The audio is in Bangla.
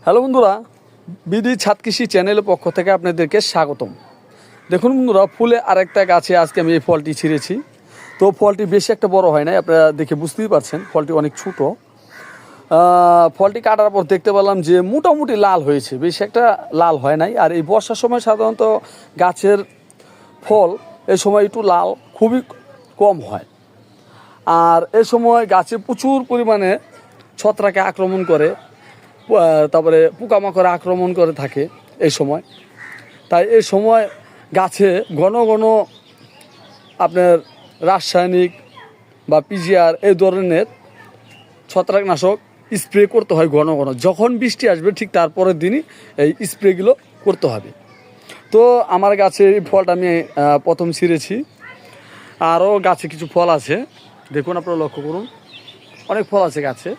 হ্যালো বন্ধুরা, বিডি ছাদ কৃষি চ্যানেলের পক্ষ থেকে আপনাদেরকে স্বাগতম। দেখুন বন্ধুরা, ফুলে আরেকটা গাছে আজকে আমি এই ফলটি ছিঁড়েছি। তো ফলটি বেশি একটা বড় হয় নাই, আপনারা দেখে বুঝতেই পারছেন ফলটি অনেক ছোটো। ফলটি কাটার পর দেখতে পেলাম যে মোটামুটি লাল হয়েছে, বেশি একটা লাল হয় নাই। আর এই বর্ষার সময় সাধারণত গাছের ফল এই সময় একটু লাল খুবই কম হয়। আর এই সময় গাছে প্রচুর পরিমাণে ছত্রাকে আক্রমণ করে, তারপরে পোকামাকড়ে আক্রমণ করে থাকে এই সময়। তাই এই সময় গাছে ঘন ঘন আপনার রাসায়নিক বা পিজিআর এই ধরনের ছত্রাকনাশক স্প্রে করতে হয় ঘন ঘন। যখন বৃষ্টি আসবে ঠিক তারপরের দিনই এই স্প্রেগুলো করতে হবে। তো আমার গাছে এই ফলটা আমি প্রথম ছিঁড়েছি। আরও গাছে কিছু ফল আছে, দেখুন আপনারা লক্ষ্য করুন, অনেক ফল আছে গাছে।